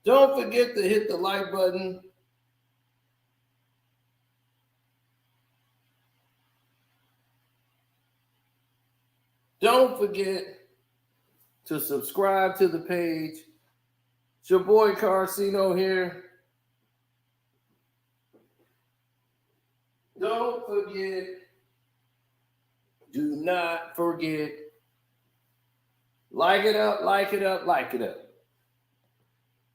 Don't forget to hit the like button. Don't forget to subscribe to the page. It's your boy Carcino here. Don't forget, do not forget, like it up, like it up, like it up.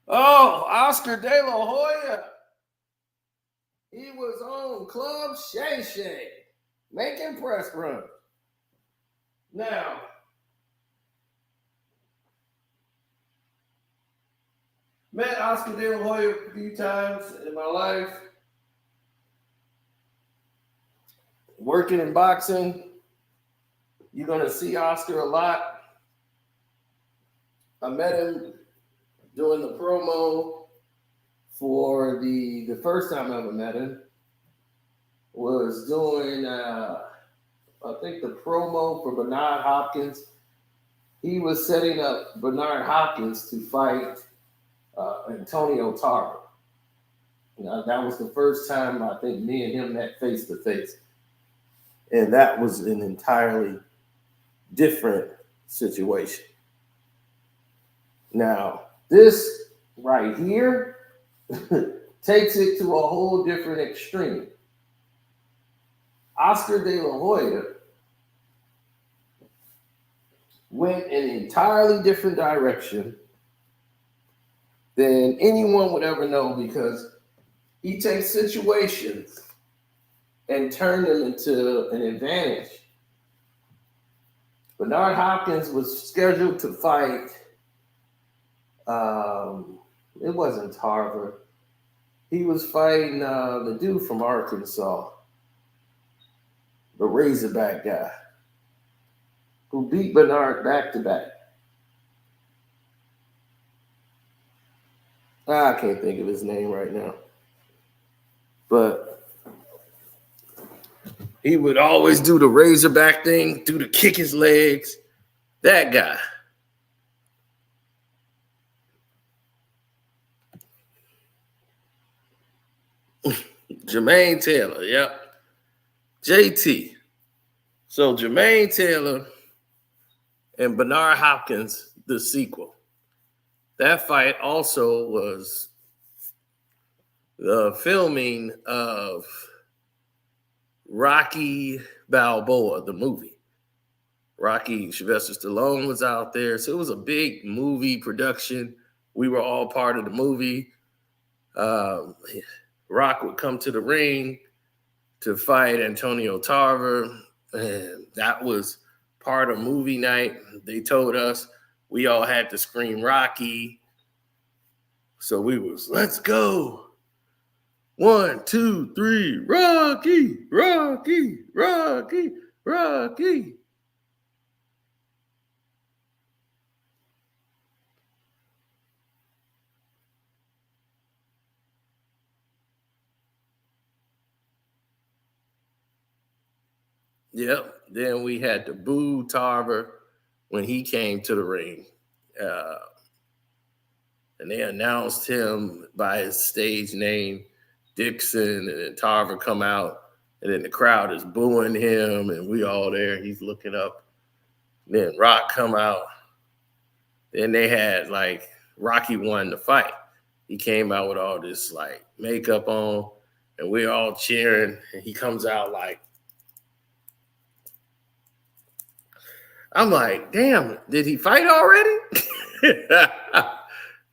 Oh, Oscar Delahoya. He was on Club Shay Shay, making press runs. Now, met Oscar Delahoya a few times in my life. Working in boxing, you're going to see Oscar a lot. I met him doing the promo for the first time I ever met him was doing, I think, the promo for Bernard Hopkins. He was setting up Bernard Hopkins to fight Antonio Tarver. That was the first time I think me and him met face to face. And that was an entirely different situation. Now, this right here takes it to a whole different extreme. Oscar De La Hoya went in an entirely different direction than anyone would ever know, because he takes situations and turned them into an advantage. Bernard Hopkins was scheduled to fight, it wasn't Tarver. He was fighting the dude from Arkansas, the Razorback guy, who beat Bernard back to back. I can't think of his name right now. But he would always do the Razorback thing, do the kick his legs. That guy. Jermaine Taylor, yep. JT. So Jermaine Taylor and Bernard Hopkins, the sequel. That fight also was the filming of Rocky Balboa, the movie. Rocky, Sylvester Stallone was out there. So it was a big movie production. We were all part of the movie. Rock would come to the ring to fight Antonio Tarver, and that was part of movie night. They told us we all had to scream Rocky. So we was, let's go. 1, 2, 3, Rocky, Rocky, Rocky, Rocky. Yep. Then we had to boo Tarver when he came to the ring. And they announced him by his stage name, Dixon, and then Tarver come out, and then the crowd is booing him, and we all there. He's looking up. Then Rock come out. Then they had, like, Rocky won the fight. He came out with all this, like, makeup on, and we're all cheering, and he comes out like, I'm like, damn, did he fight already?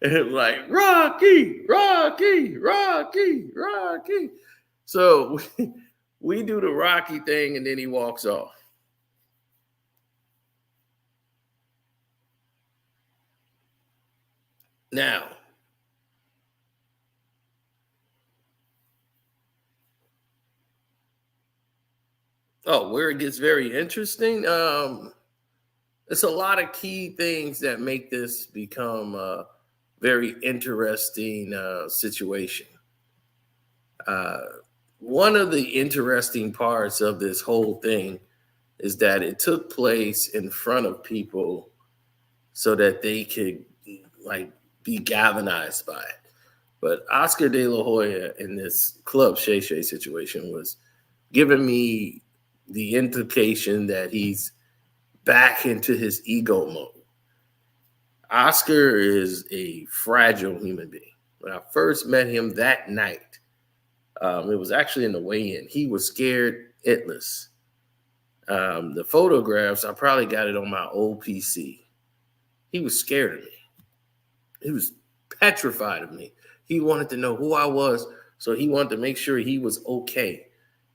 And it was like, Rocky, Rocky, Rocky, Rocky. So we do the Rocky thing, and then he walks off. Now, where it gets very interesting, it's a lot of key things that make this become a very interesting situation. One of the interesting parts of this whole thing is that it took place in front of people so that they could, like, be galvanized by it. But Oscar De La Hoya in this Club Shay Shay situation was giving me the indication that he's back into his ego mode. Oscar is a fragile human being. When I first met him that night, it was actually in the weigh-in. He was scared itless. The photographs, I probably got it on my old PC. He was scared of me. He was petrified of me. He wanted to know who I was, so he wanted to make sure he was okay.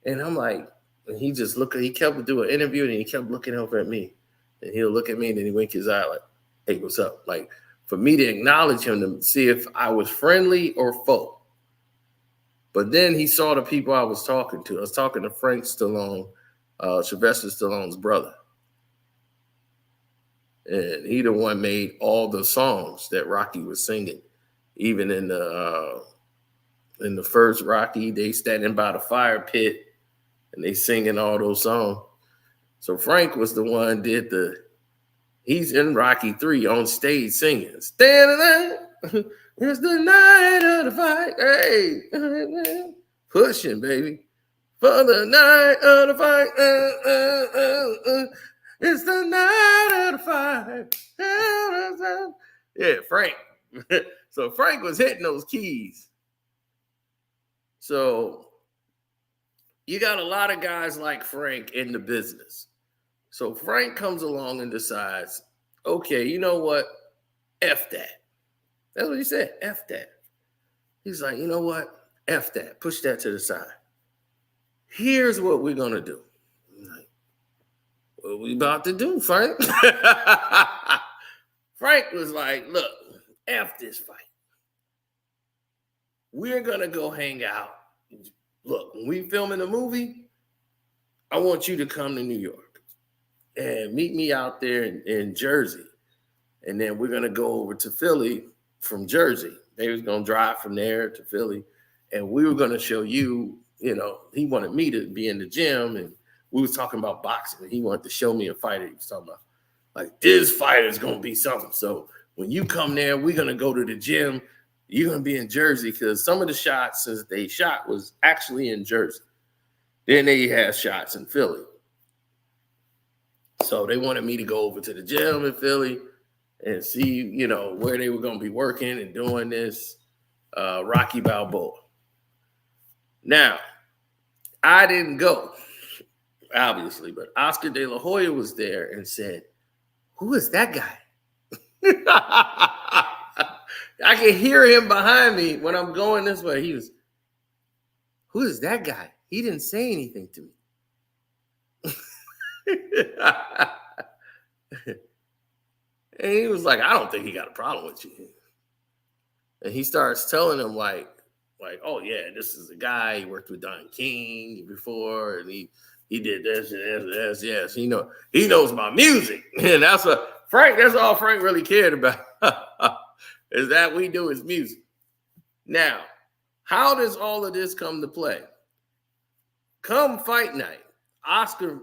And I'm like, and he just looked, he kept doing an interview and he kept looking over at me. And he'll look at me and then he wink his eye like, hey, what's up? Like, for me to acknowledge him to see if I was friendly or foe. But then he saw the people I was talking to. I was talking to Frank Stallone, Sylvester Stallone's brother. And he the one made all the songs that Rocky was singing. Even in the first Rocky, they standing by the fire pit and they singing all those songs. So Frank was the one he's in Rocky 3 on stage singing. Standing there, it's the night of the fight. Hey, pushing, baby. For the night of the fight. It's the night of the fight. Yeah, Frank. So Frank was hitting those keys. So you got a lot of guys like Frank in the business. So Frank comes along and decides, okay, you know what? F that. That's what he said. F that. He's like, you know what? F that. Push that to the side. Here's what we're going to do. I'm like, what are we about to do, Frank? Frank was like, look, F this fight. We're going to go hang out. Look, when we filming a movie, I want you to come to New York and meet me out there in Jersey. And then we're going to go over to Philly from Jersey. They was going to drive from there to Philly. And we were going to show you, he wanted me to be in the gym. And we was talking about boxing. And he wanted to show me a fighter. He was talking about, like, this fighter is going to be something. So when you come there, we're going to go to the gym. You're going to be in Jersey because some of the shots that they shot was actually in Jersey. Then they had shots in Philly. So they wanted me to go over to the gym in Philly and see, where they were going to be working and doing this Rocky Balboa. Now, I didn't go, obviously, but Oscar De La Hoya was there and said, who is that guy? I can hear him behind me when I'm going this way. He was, who is that guy? He didn't say anything to me. And he was like, I don't think he got a problem with you. And he starts telling him like, oh yeah, this is a guy, he worked with Don King before, and he did this and this, yes. He knows my music. And that's all Frank really cared about. Is that we do his music. Now, how does all of this come to play? Come fight night, Oscar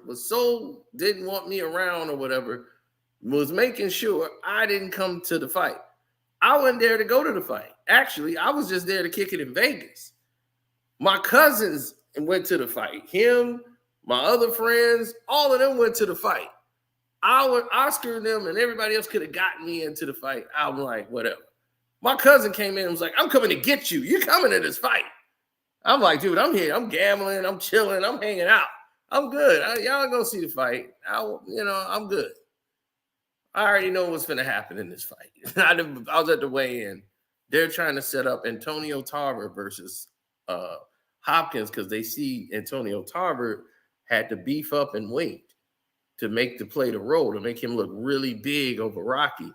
didn't want me around or whatever, was making sure I didn't come to the fight. I wasn't there to go to the fight. Actually, I was just there to kick it in Vegas. My cousins went to the fight. Him, my other friends, all of them went to the fight. Oscar and them and everybody else could have gotten me into the fight. I'm like, whatever. My cousin came in and was like, I'm coming to get you. You're coming to this fight. I'm like, dude, I'm here. I'm gambling. I'm chilling. I'm hanging out. I'm good. Y'all go see the fight. I'm good. I already know what's going to happen in this fight. I was at the weigh-in. They're trying to set up Antonio Tarver versus Hopkins because they see Antonio Tarver had to beef up in weight to play the role, to make him look really big over Rocky.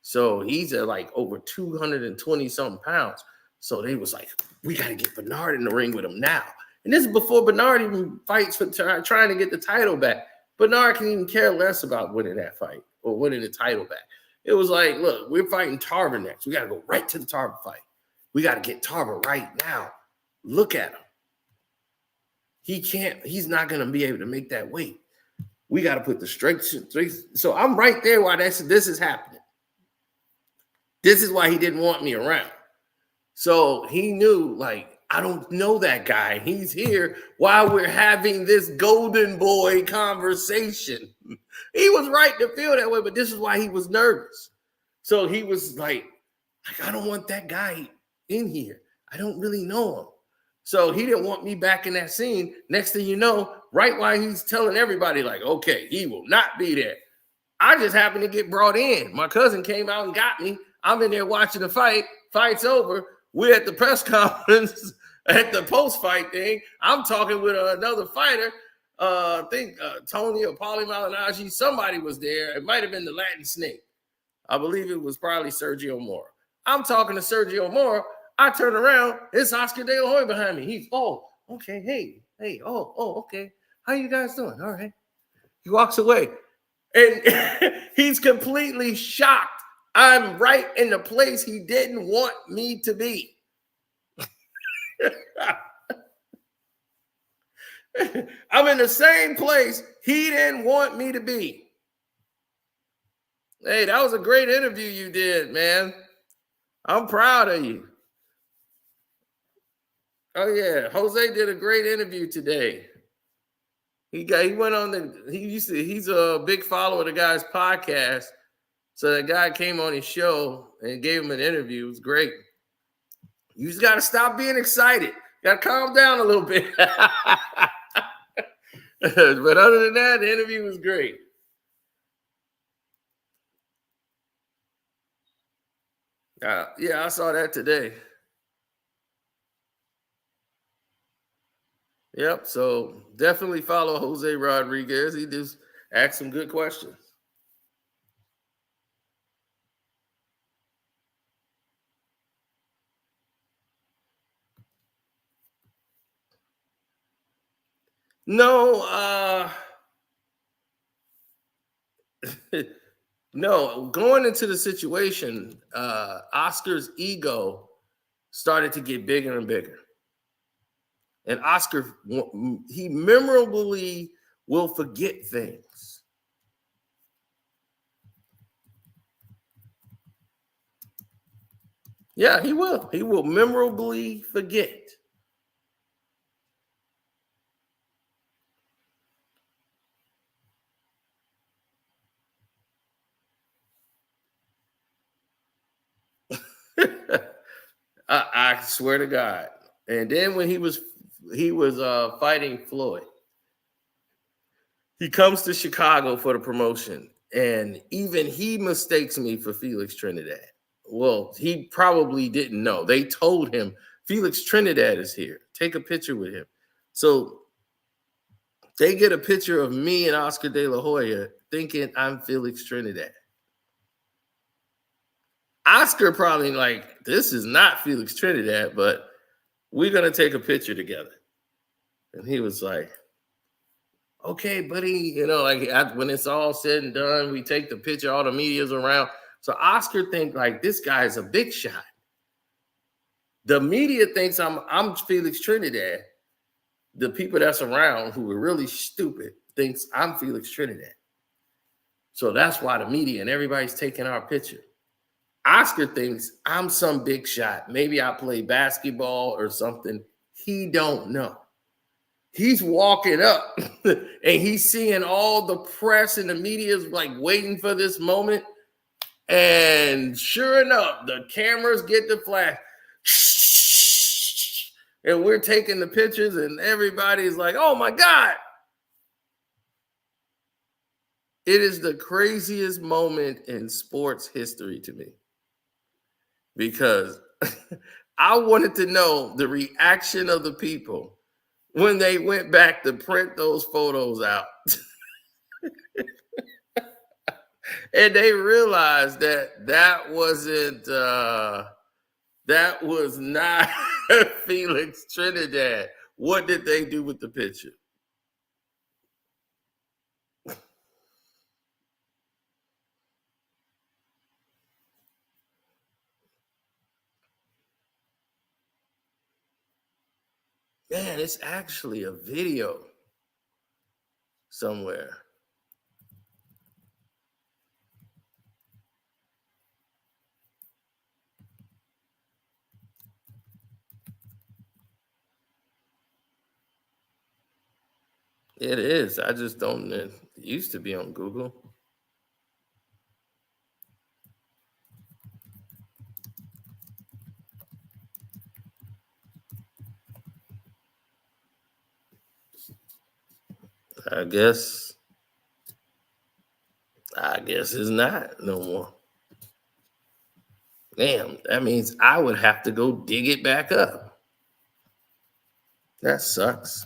So he's at like over 220 something pounds. So they was like, we got to get Bernard in the ring with him now. And this is before Bernard even fights for trying to get the title back. Bernard can even care less about winning that fight or winning the title back. It was like, look, we're fighting Tarver next. We got to go right to the Tarver fight. We got to get Tarver right now. Look at him. He's not going to be able to make that weight. We got to put the straight. So I'm right there while this is happening. This is why he didn't want me around. So he knew, like, I don't know that guy. He's here while we're having this golden boy conversation. He was right to feel that way, but this is why he was nervous. So he was like, I don't want that guy in here. I don't really know him. So he didn't want me back in that scene. Next thing you know, right while he's telling everybody, like, okay, he will not be there. I just happened to get brought in. My cousin came out and got me. I'm in there watching the fight. Fight's over. We're at the press conference at the post-fight thing. I'm talking with another fighter. I think Tony or Paulie Malignaggi. Somebody was there. It might have been the Latin Snake. I believe it was probably Sergio Mora. I'm talking to Sergio Mora. I turn around. It's Oscar De La Hoya behind me. He's, oh, okay. Hey, okay. How you guys doing? All right. He walks away. And he's completely shocked. I'm right in the place he didn't want me to be. I'm in the same place he didn't want me to be. Hey, that was a great interview you did, man. I'm proud of you. Oh yeah, Jose did a great interview today. He went on he's a big follower of the guy's podcast. So that guy came on his show and gave him an interview. It was great. You just got to stop being excited. Got to calm down a little bit. But other than that, the interview was great. Yeah, I saw that today. Yep. So definitely follow Jose Rodriguez. He just asked some good questions. No, no. Going into the situation, Oscar's ego started to get bigger and bigger. And Oscar, he memorably will forget things. Yeah, he will. He will memorably forget. I swear to God. And then when he was fighting Floyd, he comes to Chicago for the promotion, and even he mistakes me for Felix Trinidad. Well, he probably didn't know. They told him Felix Trinidad is here. Take a picture with him. So they get a picture of me and Oscar De La Hoya thinking I'm Felix Trinidad. Oscar probably like, this is not Felix Trinidad, but we're going to take a picture together. And he was like, okay, buddy. You know, like when it's all said and done, we take the picture, all the media's around. So Oscar think like, this guy is a big shot. The media thinks I'm Felix Trinidad. The people that's around who are really stupid thinks I'm Felix Trinidad. So that's why the media and everybody's taking our picture. Oscar thinks I'm some big shot. Maybe I play basketball or something. He don't know. He's walking up and he's seeing all the press and the media is like waiting for this moment. And sure enough, the cameras get the flash. And we're taking the pictures and everybody's like, oh my God. It is the craziest moment in sports history to me. Because I wanted to know the reaction of the people when they went back to print those photos out. And they realized that was not Felix Trinidad. What did they do with the picture? Man, it's actually a video somewhere. It is. I just don't. It used to be on Google. I guess. I guess it's not no more. Damn, that means I would have to go dig it back up. That sucks.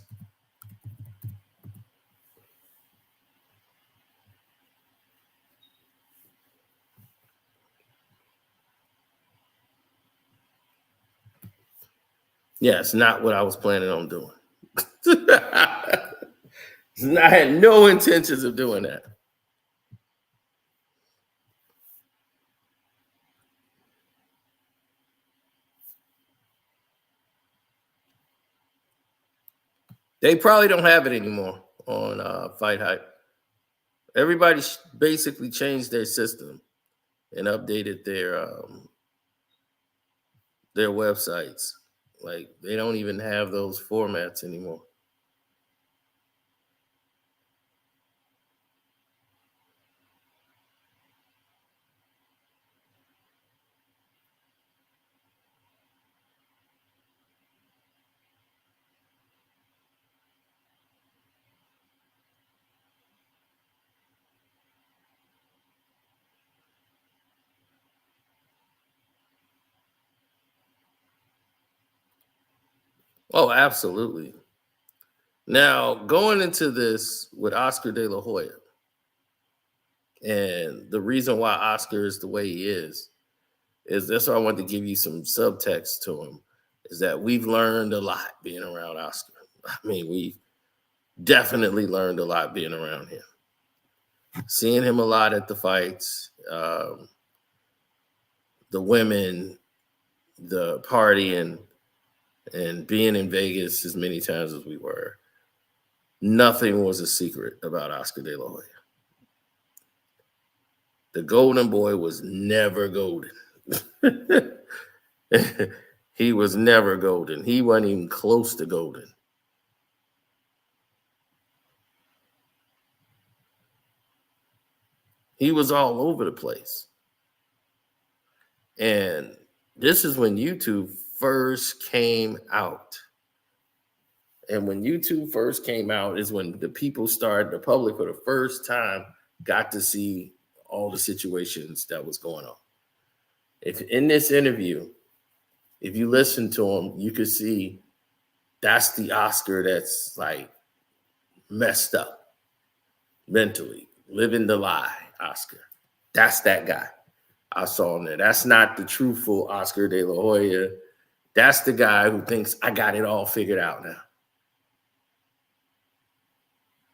Yeah, it's not what I was planning on doing. I had no intentions of doing that. They probably don't have it anymore on Fight Hype. Everybody basically changed their system and updated their websites. Like they don't even have those formats anymore. Oh, absolutely. Now, going into this with Oscar De La Hoya, and the reason why Oscar is the way he is that's why I wanted to give you some subtext to him, is that we've learned a lot being around Oscar. I mean, we definitely learned a lot being around him. Seeing him a lot at the fights, the women, the partying, and being in Vegas as many times as we were. Nothing was a secret about Oscar De La Hoya. The golden boy was never golden. He was never golden. He wasn't even close to golden. He was all over the place. And this is when YouTube first came out. And when YouTube first came out is when the public for the first time got to see all the situations that was going on. If in this interview, if you listen to him, you could see that's the Oscar that's like messed up mentally, living the lie Oscar. That's that guy. I saw him there. That's not the truthful Oscar De La Hoya. That's the guy who thinks I got it all figured out now.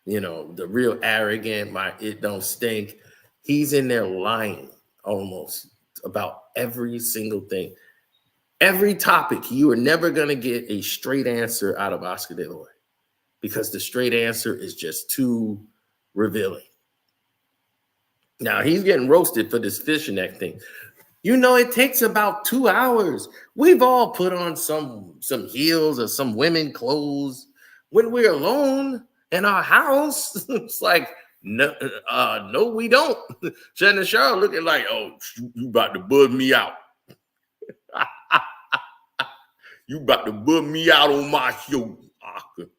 You know, the real arrogant, it don't stink. He's in there lying almost about every single thing. Every topic, you are never going to get a straight answer out of Oscar De La Hoya because the straight answer is just too revealing. Now, he's getting roasted for this fishing neck thing. You know, it takes about 2 hours. We've all put on some heels or some women clothes when we're alone in our house. It's like, no, we don't. Shannon Sharpe looking like, oh, you about to buzz me out. You about to buzz me out on my show, Oscar.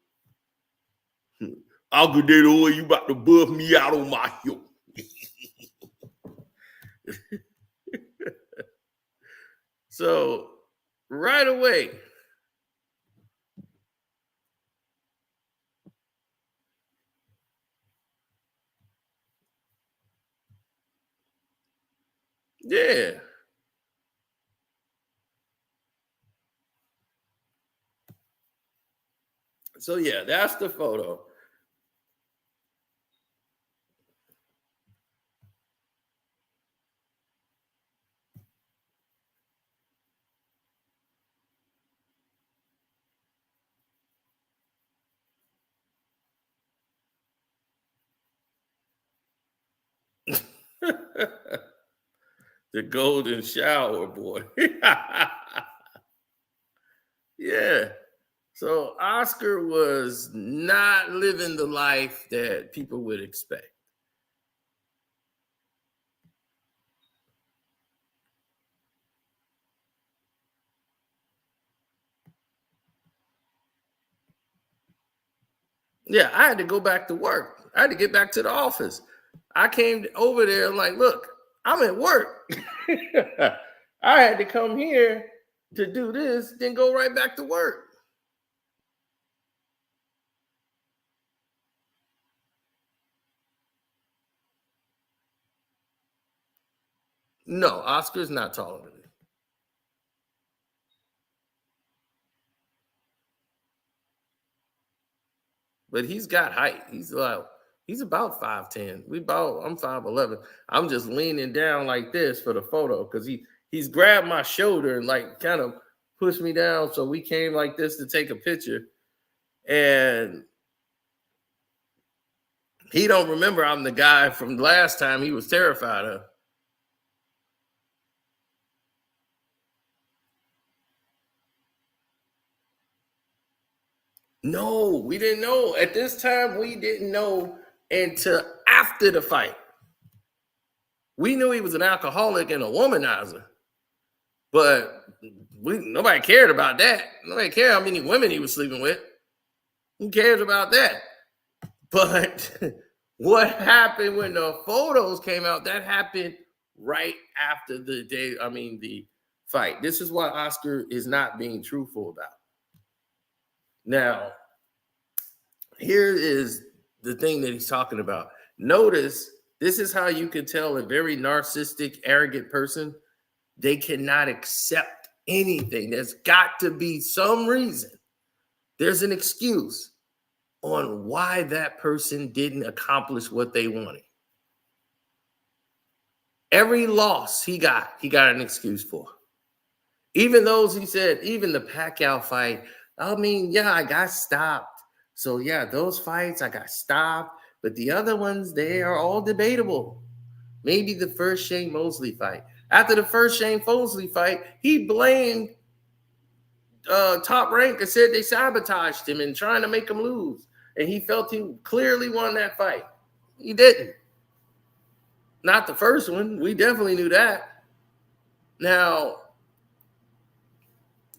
Oscar De La Hoya, you about to buzz me out on my show. So right away, yeah. So yeah, that's the photo. The golden shower, boy. Yeah. So Oscar was not living the life that people would expect. Yeah, I had to go back to work. I had to get back to the office. I came over there like, look, I'm at work. I had to come here to do this, then go right back to work. No, Oscar's not taller than me. But he's got height. He's about 5'10". I'm 5'11". I'm just leaning down like this for the photo because he's grabbed my shoulder and like kind of pushed me down. So we came like this to take a picture. And he don't remember I'm the guy from last time he was terrified of. No, we didn't know. At this time, we didn't know until after the fight. We knew he was an alcoholic and a womanizer, but nobody cared about that. Nobody cared how many women he was sleeping with. Who cares about that? But what happened when the photos came out? That happened right after the fight. This is what Oscar is not being truthful about. Now, here is the thing that he's talking about. Notice this is how you can tell a very narcissistic, arrogant person. They cannot accept anything. There's got to be some reason. There's an excuse on why that person didn't accomplish what they wanted. Every loss he got an excuse for. Even those he said, even the Pacquiao fight, yeah, I got stopped. So yeah, those fights I got stopped, but the other ones, they are all debatable. Maybe the first Shane Mosley fight. After the first Shane Mosley fight, he blamed Top Rank and said they sabotaged him and trying to make him lose. And he felt he clearly won that fight. He didn't. Not the first one. We definitely knew that. Now,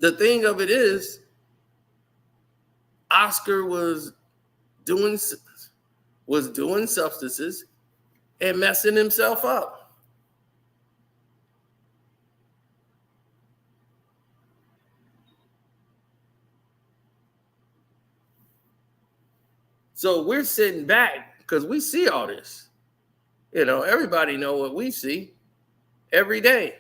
the thing of it is, Oscar was doing substances and messing himself up. So we're sitting back because we see all this. Everybody know what we see every day.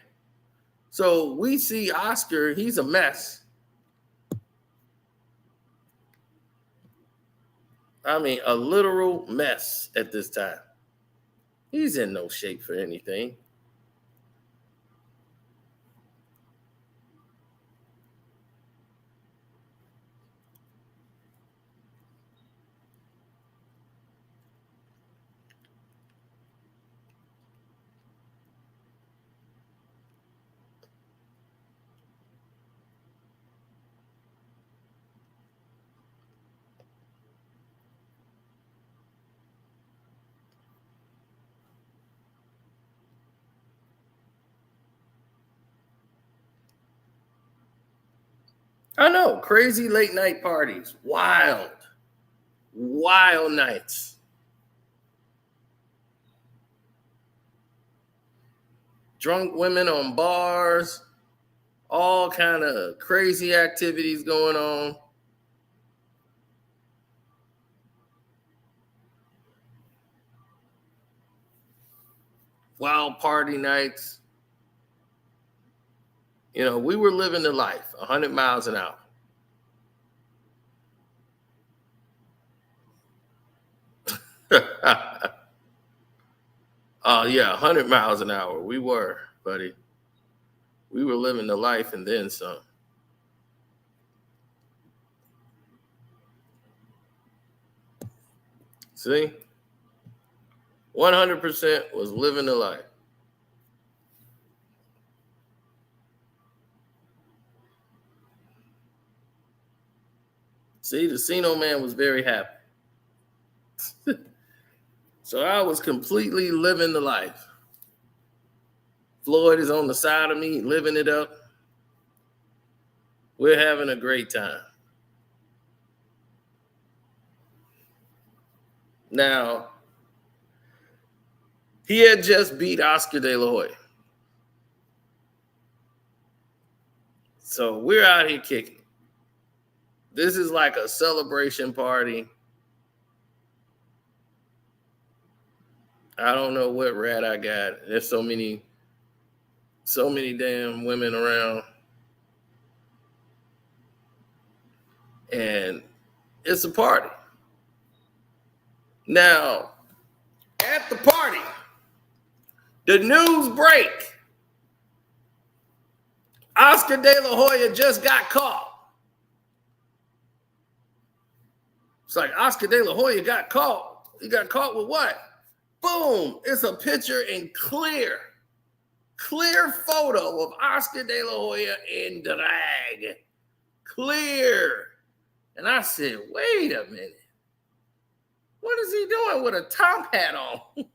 So we see Oscar, he's a mess. A literal mess at this time. He's in no shape for anything. I know, crazy late night parties, wild nights. Drunk women on bars, all kind of crazy activities going on. Wild party nights. We were living the life, 100 miles an hour. Yeah, 100 miles an hour. We were, buddy. We were living the life and then some. See? 100% was living the life. See, the Sino man was very happy. So I was completely living the life. Floyd is on the side of me, living it up. We're having a great time. Now, he had just beat Oscar De La Hoya. So we're out here kicking. This is like a celebration party. I don't know what rat I got. There's so many damn women around. And it's a party. Now, at the party, the news break. Oscar De La Hoya just got caught. It's like Oscar De La Hoya got caught. He got caught with what? Boom. It's a picture in clear photo of Oscar De La Hoya in drag. Clear. And I said, wait a minute. What is he doing with a top hat on?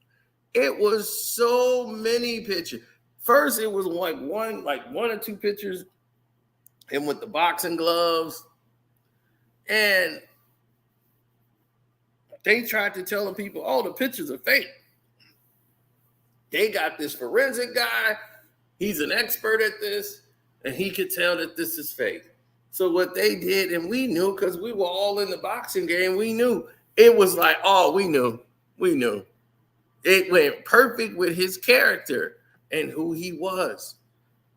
It was so many pictures. First, it was like one or two pictures, him with the boxing gloves. And they tried to tell the people, oh, the pictures are fake. They got this forensic guy. He's an expert at this, and he could tell that this is fake. So what they did, and we knew because we were all in the boxing game, we knew. It was like, oh, we knew. It went perfect with his character and who he was.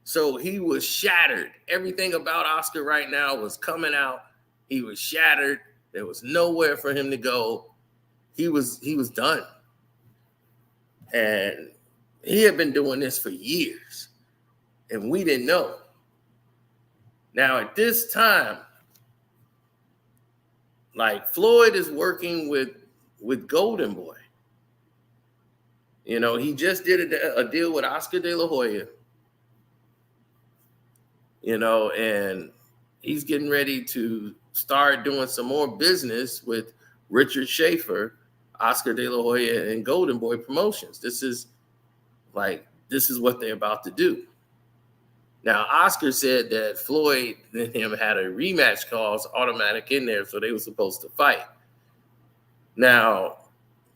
So he was shattered. Everything about Oscar right now was coming out. He was shattered. There was nowhere for him to go. He was done. And he had been doing this for years. And we didn't know. Now at this time, like Floyd is working with Golden Boy. You know, he just did a deal with Oscar De La Hoya. You know, and he's getting ready to start doing some more business with Richard Schaefer, Oscar De La Hoya, and Golden Boy Promotions. This is what they're about to do. Now, Oscar said that Floyd and him had a rematch clause automatic in there, so they were supposed to fight. Now,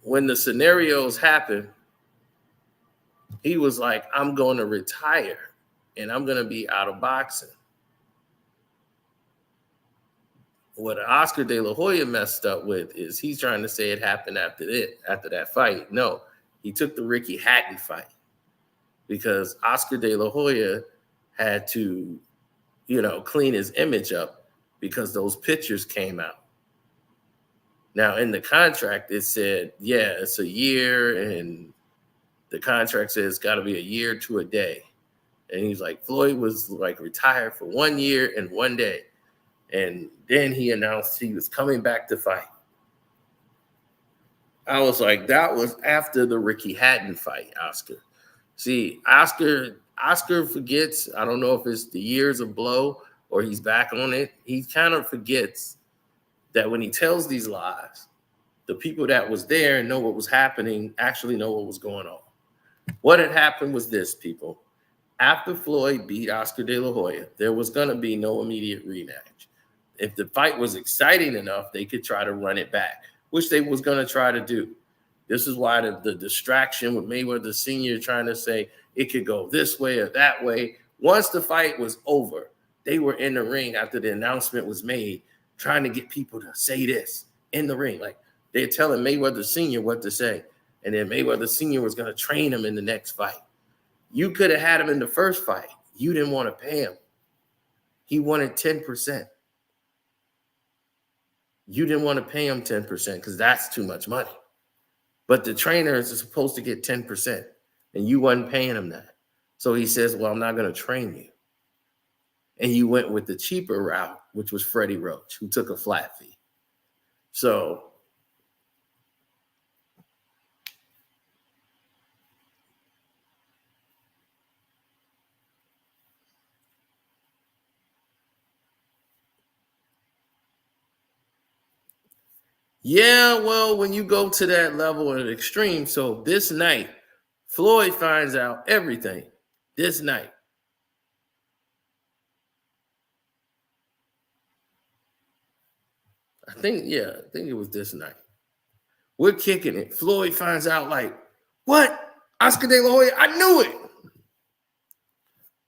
when the scenarios happened, he was like, I'm going to retire and I'm going to be out of boxing. What Oscar De La Hoya messed up with is he's trying to say it happened after that fight. No, he took the Ricky Hatton fight because Oscar De La Hoya had to, clean his image up because those pictures came out. Now, in the contract, it said, yeah, it's a year, and the contract says it's got to be a year to a day. And he's like, Floyd was like retired for 1 year and 1 day. And then he announced he was coming back to fight. I was like, that was after the Ricky Hatton fight, Oscar. See, Oscar forgets. I don't know if it's the years of blow or he's back on it. He kind of forgets that when he tells these lies, the people that was there and know what was happening actually know what was going on. What had happened was this, people. After Floyd beat Oscar De La Hoya, there was going to be no immediate rematch. If the fight was exciting enough, they could try to run it back, which they was going to try to do. This is why the distraction with Mayweather Sr. trying to say it could go this way or that way. Once the fight was over, they were in the ring after the announcement was made, trying to get people to say this in the ring. Like they're telling Mayweather Sr. what to say. And then Mayweather Sr. was going to train him in the next fight. You could have had him in the first fight. You didn't want to pay him. He wanted 10%. You didn't want to pay him 10% because that's too much money. But the trainers are supposed to get 10%, and you wasn't paying him that. So he says, well, I'm not going to train you. And you went with the cheaper route, which was Freddie Roach, who took a flat fee. So Yeah, well, when you go to that level of extreme, so this night, Floyd finds out everything. This night. I think it was this night. We're kicking it. Floyd finds out, like, what? Oscar De La Hoya, I knew it.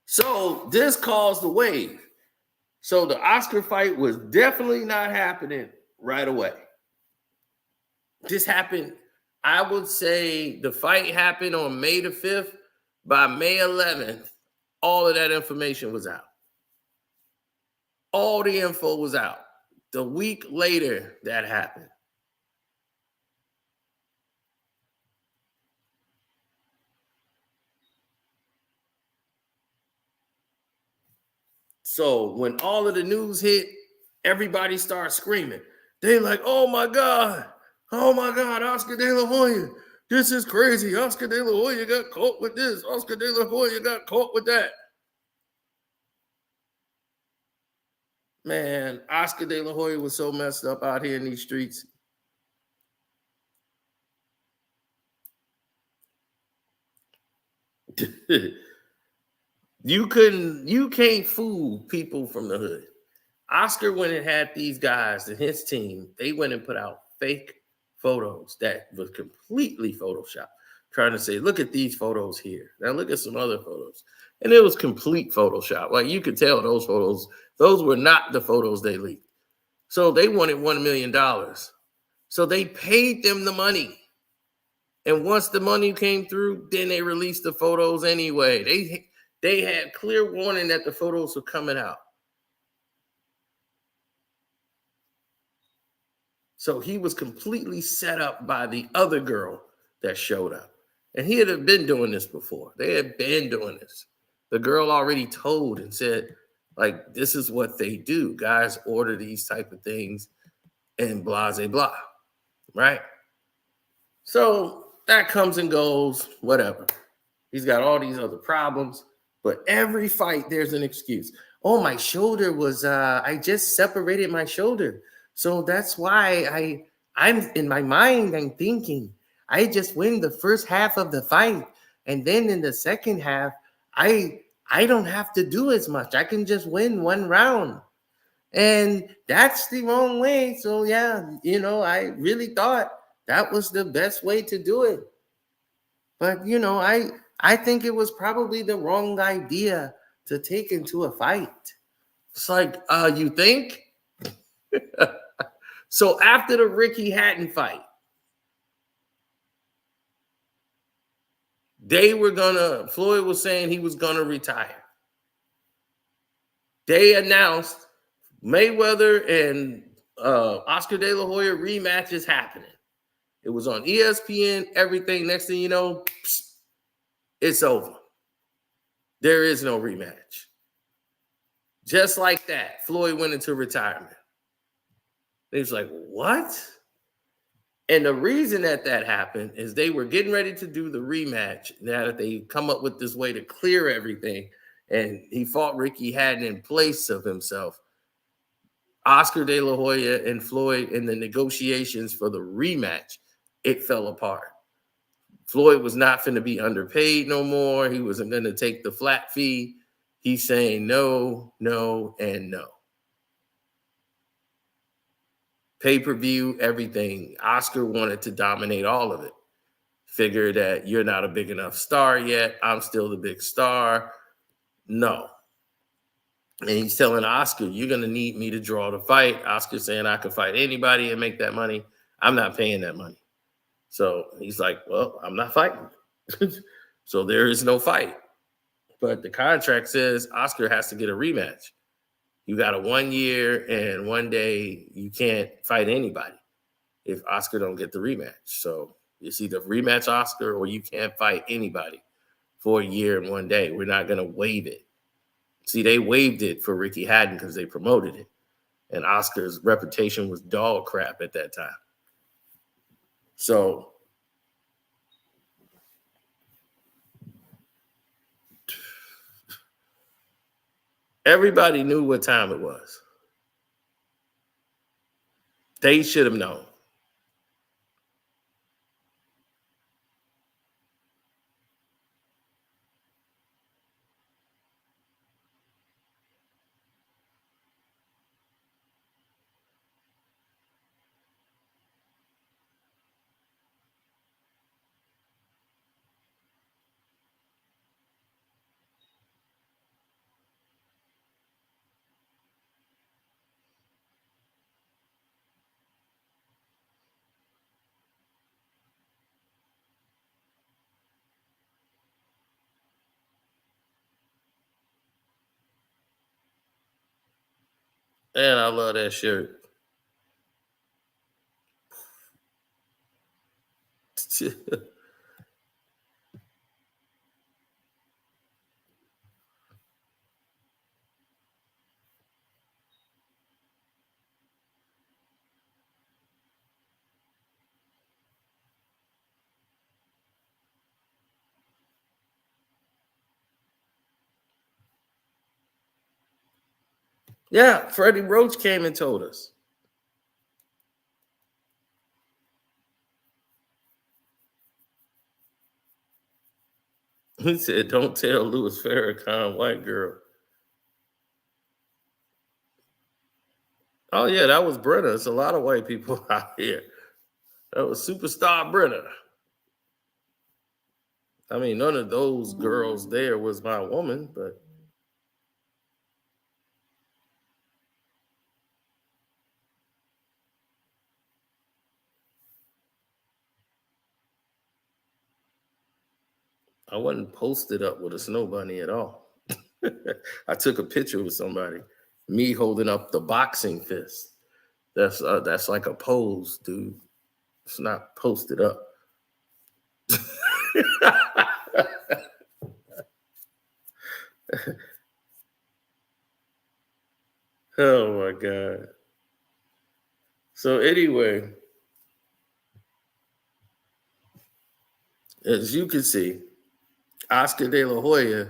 So this caused the wave. So the Oscar fight was definitely not happening right away. This happened, I would say the fight happened on May the 5th. By May 11th, all of that information was out. All the info was out. The week later, that happened. So when all of the news hit, everybody started screaming. They like, oh my God, Oscar De La Hoya, this is crazy. Oscar De La Hoya got caught with this. Oscar De La Hoya got caught with that. Man, Oscar De La Hoya was so messed up out here in these streets. You can't fool people from the hood. Oscar went and had these guys and his team, they went and put out fake photos that was completely photoshopped, trying to say, look at these photos here. Now look at some other photos. And it was complete Photoshop. Like you could tell those photos, those were not the photos they leaked. So they wanted $1 million. So they paid them the money. And once the money came through, then they released the photos anyway. They had clear warning that the photos were coming out. So he was completely set up by the other girl that showed up. And he had been doing this before. They had been doing this. The girl already told and said, like, this is what they do. Guys order these type of things and blah, blah, blah. Right? So that comes and goes, whatever. He's got all these other problems. But every fight, there's an excuse. Oh, my shoulder was, I just separated my shoulder. So that's why I'm in my mind, I'm thinking, I just win the first half of the fight. And then in the second half, I don't have to do as much. I can just win one round. And that's the wrong way. So yeah, I really thought that was the best way to do it. But I think it was probably the wrong idea to take into a fight. It's like, you think? So after the Ricky Hatton fight, Floyd was saying he was gonna retire. They announced Mayweather and Oscar De La Hoya rematch is happening. It was on ESPN, everything. Next thing you know, it's over. There is no rematch. Just like that, Floyd went into retirement. They was like, what? And the reason that happened is they were getting ready to do the rematch now that they come up with this way to clear everything. And he fought Ricky Hatton in place of himself. Oscar De La Hoya and Floyd in the negotiations for the rematch, it fell apart. Floyd was not going to be underpaid no more. He wasn't going to take the flat fee. He's saying no, no, and no. Pay-per-view, everything. Oscar wanted to dominate all of it. Figure that you're not a big enough star yet. I'm still the big star. No. And he's telling Oscar, you're going to need me to draw the fight. Oscar saying I can fight anybody and make that money. I'm not paying that money. So he's like, well, I'm not fighting. So there is no fight. But the contract says Oscar has to get a rematch. You got a 1 year and 1 day. You can't fight anybody if Oscar don't get the rematch. So it's either rematch Oscar or you can't fight anybody for a year and 1 day. We're not going to waive it. See, they waived it for Ricky Hatton because they promoted it. And Oscar's reputation was dog crap at that time. So everybody knew what time it was. They should have known. And I love that shirt. Yeah, Freddie Roach came and told us. He said, "Don't tell Louis Farrakhan, white girl." Oh yeah, that was Brenna. It's a lot of white people out here. That was superstar Brenna. I mean, none of those girls there was my woman, but I wasn't posted up with a snow bunny at all. I took a picture with somebody, me holding up the boxing fist. That's like a pose, dude. It's not posted up. Oh my god. So anyway, as you can see, Oscar De La Hoya,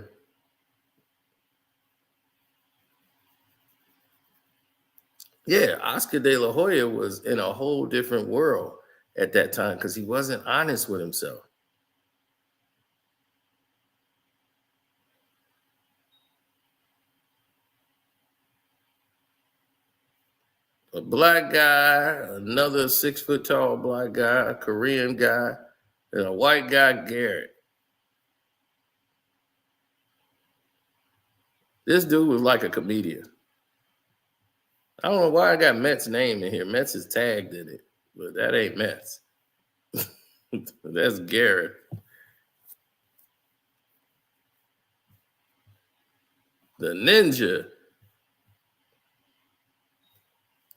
yeah, Oscar De La Hoya was in a whole different world at that time because he wasn't honest with himself. A black guy, another 6 foot tall black guy, a Korean guy, and a white guy, Garrett. This dude was like a comedian. I don't know why I got Met's name in here. Met's is tagged in it, but that ain't Met's. That's Garrett. The ninja.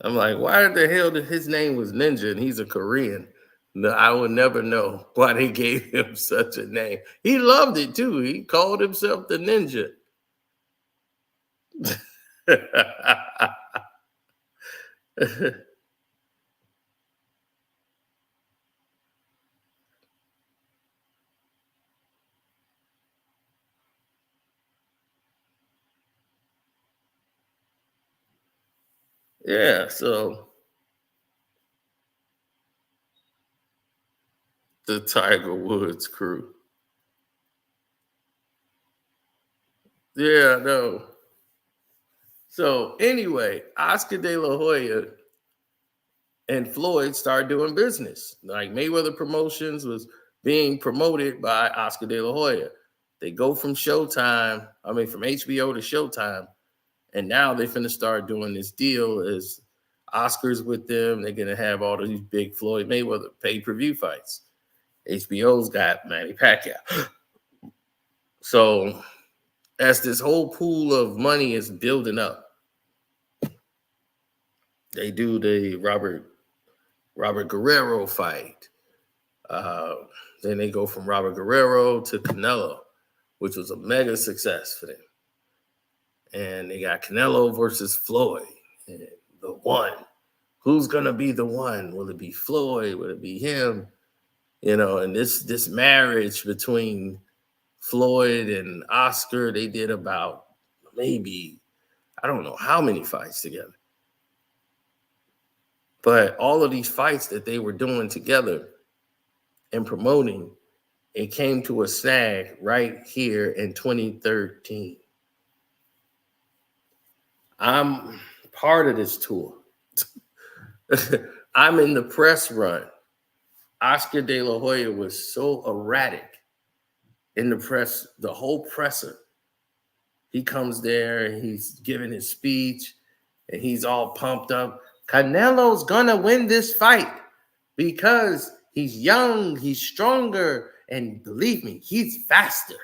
I'm like, why the hell did his name was Ninja and he's a Korean? No, I would never know why they gave him such a name. He loved it too. He called himself the Ninja. Yeah, so the Tiger Woods crew. Yeah, no. So anyway, Oscar De La Hoya and Floyd started doing business. Like Mayweather Promotions was being promoted by Oscar De La Hoya. They go from Showtime, I mean from HBO to Showtime, and now they're finna start doing this deal as Oscars with them. They're gonna have all these big Floyd Mayweather pay-per-view fights. HBO's got Manny Pacquiao. So as this whole pool of money is building up, they do the Robert Guerrero fight. Uh, then they go from Robert Guerrero to Canelo, which was a mega success for them. And they got Canelo versus Floyd, and the one. Who's gonna be the one? Will it be Floyd? Will it be him? You know, and this marriage between Floyd and Oscar, they did about maybe I don't know how many fights together. But all of these fights that they were doing together and promoting, it came to a snag right here in 2013. I'm part of this tour. I'm in the press run. Oscar De La Hoya was so erratic in the press, the whole presser. He comes there and he's giving his speech and he's all pumped up. Canelo's gonna win this fight because he's young, he's stronger, and believe me, he's faster.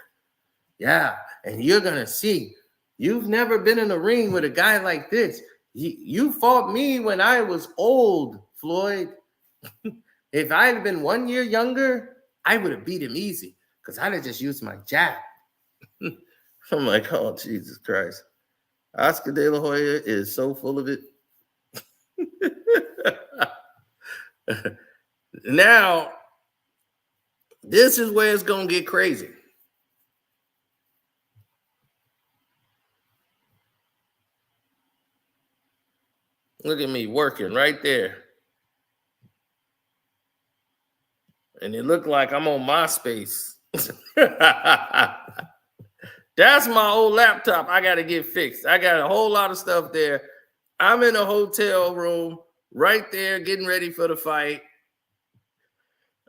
Yeah, and you're gonna see. You've never been in a ring with a guy like this. You fought me when I was old, Floyd. If I had been 1 year younger, I would have beat him easy because I'd have just used my jab. I'm like, oh, Jesus Christ. Oscar De La Hoya is so full of it. Now, this is where it's going to get crazy. Look at me working right there. And it looked like I'm on MySpace. That's my old laptop. I got to get fixed. I got a whole lot of stuff there. I'm in a hotel room right there getting ready for the fight.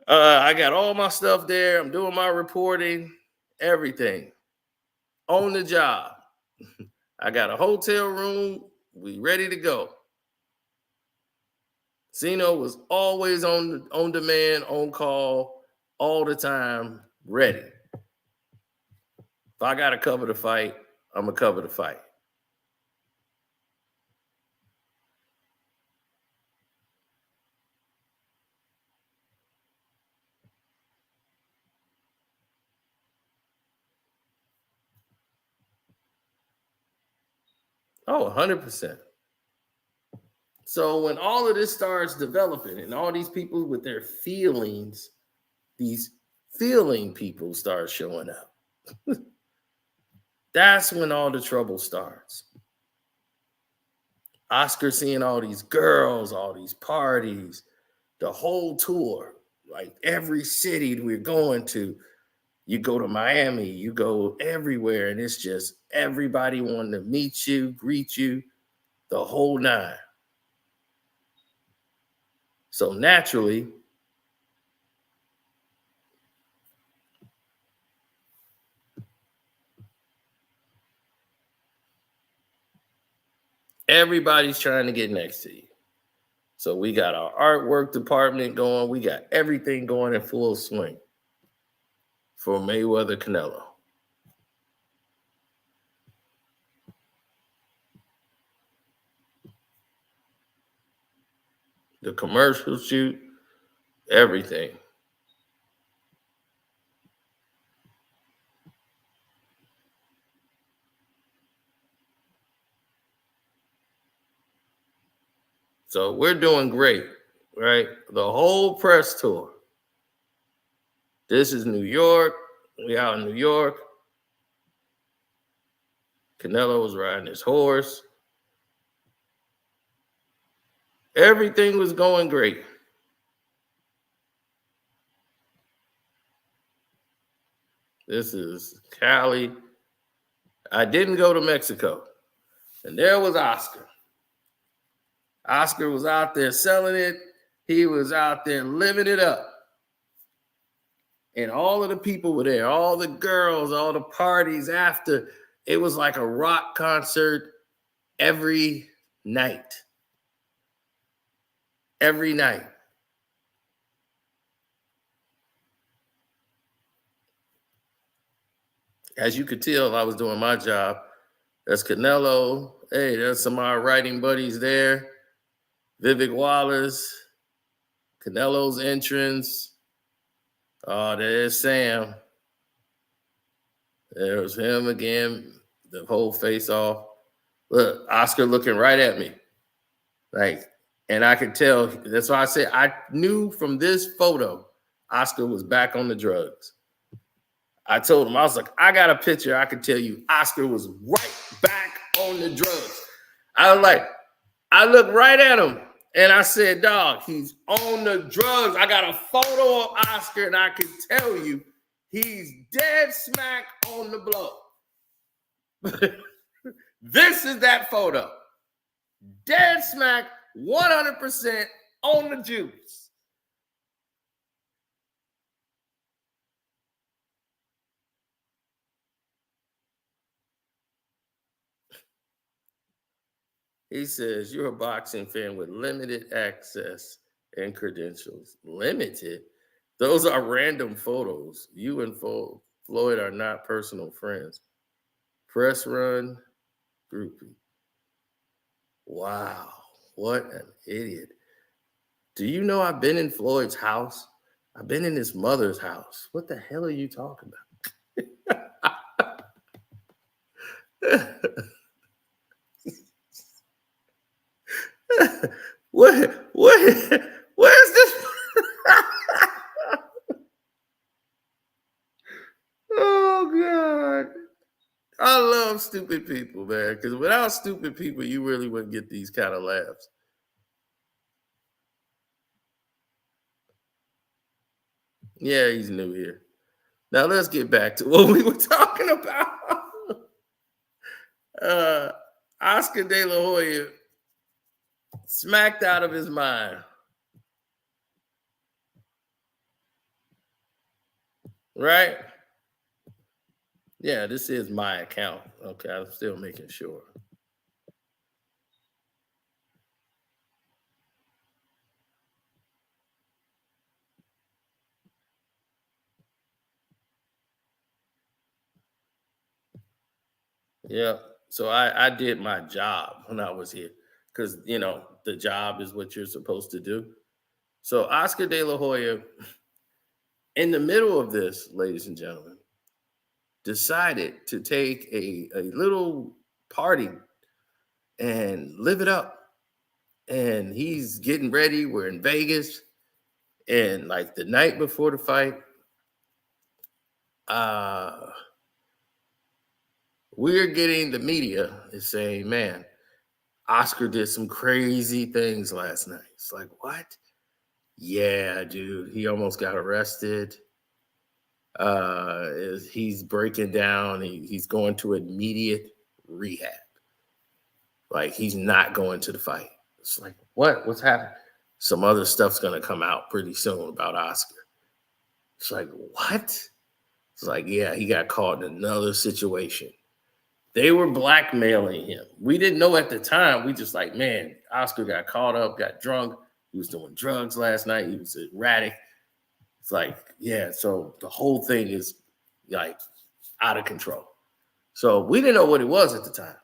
I got all my stuff there. I'm doing my reporting, everything on the job. I got a hotel room. We ready to go. Zeno was always on demand, on call, all the time, ready. If I got to cover the fight, I'm going to cover the fight. Oh, 100%. So when all of this starts developing and all these people with their feelings, these feeling people start showing up. That's when all the trouble starts. Oscar seeing all these girls, all these parties, the whole tour, like every city we're going to. You go to Miami, you go everywhere, and it's just everybody wanting to meet you, greet you, the whole nine. So naturally, everybody's trying to get next to you. So we got our artwork department going. We got everything going in full swing for Mayweather Canelo. The commercial shoot, everything. So we're doing great, right? The whole press tour. This is New York. We out in New York. Canelo was riding his horse. Everything was going great. This is Cali. I didn't go to Mexico. And there was Oscar. Oscar was out there selling it. He was out there living it up. And all of the people were there, all the girls, all the parties after. It was like a rock concert every night. Every night. As you could tell, I was doing my job. That's Canelo. Hey, there's some of our writing buddies there. Vivek Wallace. Canelo's entrance. Oh, there's Sam. There's him again. The whole face off. Look, Oscar looking right at me. Like, and I could tell. That's why I said I knew from this photo, Oscar was back on the drugs. I told him, I was like, I got a picture. I could tell you Oscar was right back on the drugs. I was like, I looked right at him and I said, dog, he's on the drugs. I got a photo of Oscar and I can tell you he's dead smack on the blow. This is that photo. Dead smack, 100% on the juice. He says, you're a boxing fan with limited access and credentials. Limited? Those are random photos. You and Floyd are not personal friends. Press run, groupie. Wow, what an idiot. Do you know I've been in Floyd's house? I've been in his mother's house. What the hell are you talking about? What, where's this? Oh, God. I love stupid people, man, because without stupid people, you really wouldn't get these kind of laughs. Yeah, he's new here. Now let's get back to what we were talking about. uh, Oscar De La Hoya smacked out of his mind, right? Yeah, this is my account. Okay, I'm still making sure. Yeah. So I did my job when I was here because, the job is what you're supposed to do. So Oscar De La Hoya, in the middle of this, ladies and gentlemen, decided to take a little party and live it up. And he's getting ready. We're in Vegas. And like the night before the fight, uh, we're getting the media is saying, man, Oscar did some crazy things last night. It's like, what? Yeah, dude, he almost got arrested. He's breaking down. He's going to immediate rehab. Like he's not going to the fight. It's like, what? What's happening? Some other stuff's gonna come out pretty soon about Oscar. It's like, what? It's like, yeah, he got caught in another situation. They were blackmailing him. We didn't know at the time. We just like, man, Oscar got caught up, got drunk. He was doing drugs last night. He was erratic. It's like, yeah, so the whole thing is like out of control. So we didn't know what it was at the time.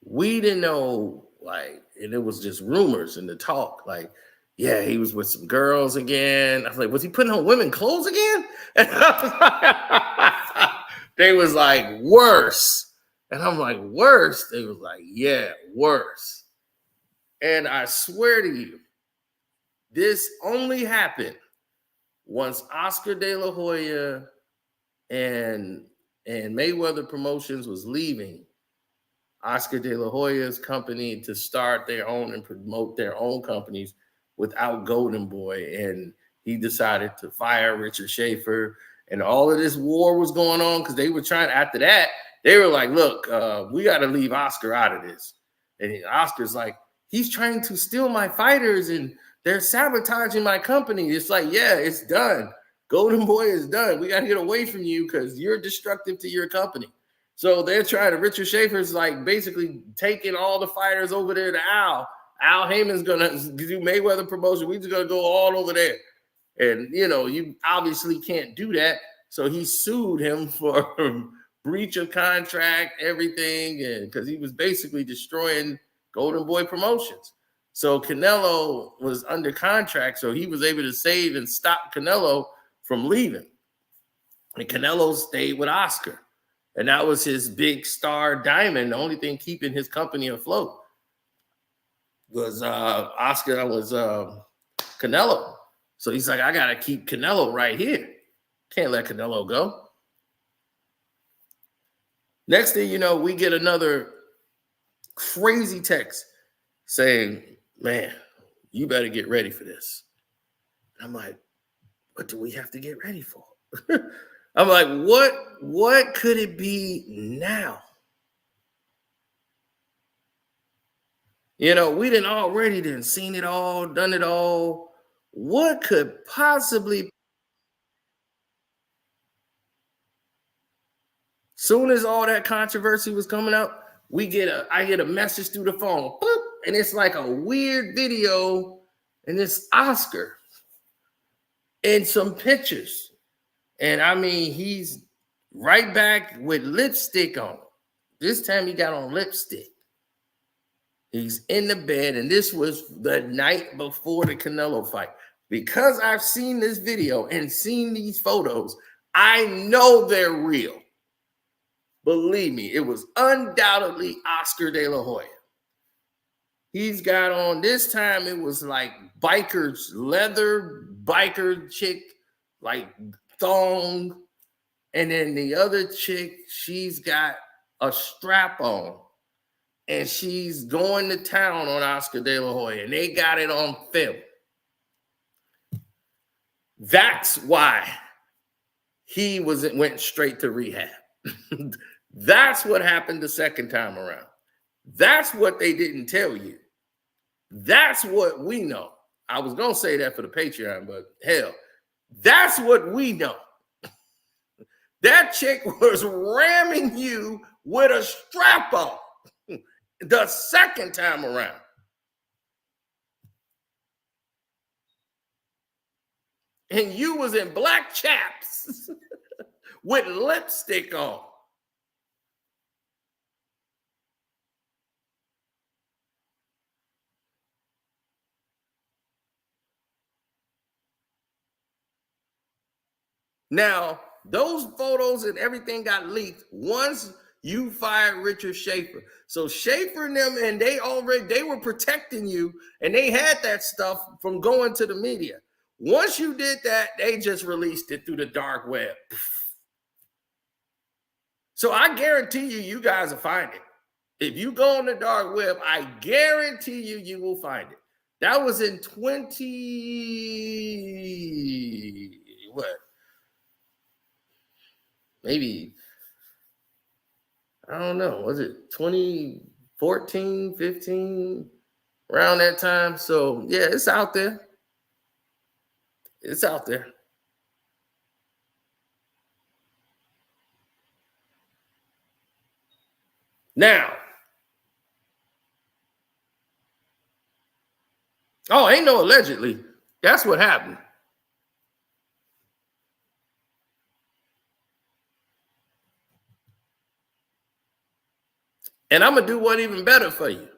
We didn't know, like, and it was just rumors and the talk, like, yeah, he was with some girls again. I was like, was he putting on women clothes again? And they was like, worse. And I'm like, worse? They was like, yeah, worse. And I swear to you, this only happened once Oscar De La Hoya and Mayweather Promotions was leaving Oscar De La Hoya's company to start their own and promote their own companies without Golden Boy. And he decided to fire Richard Schaefer. And all of this war was going on because they were trying, after that, they were like, look, we got to leave Oscar out of this. And Oscar's like, he's trying to steal my fighters and they're sabotaging my company. It's like, yeah, it's done. Golden Boy is done. We got to get away from you because you're destructive to your company. So they're trying to, Richard Schaefer's like basically taking all the fighters over there to Al. Al Heyman's going to do Mayweather promotion. We're just going to go all over there. And, you obviously can't do that. So he sued him for breach of contract, everything. And because he was basically destroying Golden Boy Promotions. So Canelo was under contract. So he was able to save and stop Canelo from leaving. And Canelo stayed with Oscar. And that was his big star diamond. The only thing keeping his company afloat was Oscar was Canelo. So he's like, I got to keep Canelo right here. Can't let Canelo go. Next thing you know, we get another crazy text saying, man, you better get ready for this. I'm like, what do we have to get ready for? I'm like, what could it be now? We didn't seen it all, done it all. What could possibly, soon as all that controversy was coming up, I get a message through the phone, boop, and it's like a weird video, and it's Oscar and some pictures. And I mean, he's right back with lipstick on. This time he got on lipstick. He's in the bed, and this was the night before the Canelo fight. Because I've seen this video and seen these photos, I know they're real. Believe me, it was undoubtedly Oscar De La Hoya. He's got on, this time it was like biker's leather, biker chick, like thong. And then the other chick, she's got a strap on. And she's going to town on Oscar De La Hoya, and they got it on film. That's why he went straight to rehab. That's what happened the second time around. That's what they didn't tell you. That's what we know. I was going to say that for the Patreon, but hell, that's what we know. That chick was ramming you with a strap on. The second time around. And you was in black chaps with lipstick on. Now, those photos and everything got leaked once you fired Richard Schaefer. So Schaefer and them, and they were protecting you, and they had that stuff from going to the media. Once you did that, they just released it through the dark web. So I guarantee you guys will find it. If you go on the dark web, I guarantee you will find it. That was in maybe, I don't know, was it 2014, 15, around that time? So yeah, it's out there. It's out there. Now, oh, ain't no allegedly. That's what happened. And I'm going to do one even better for you.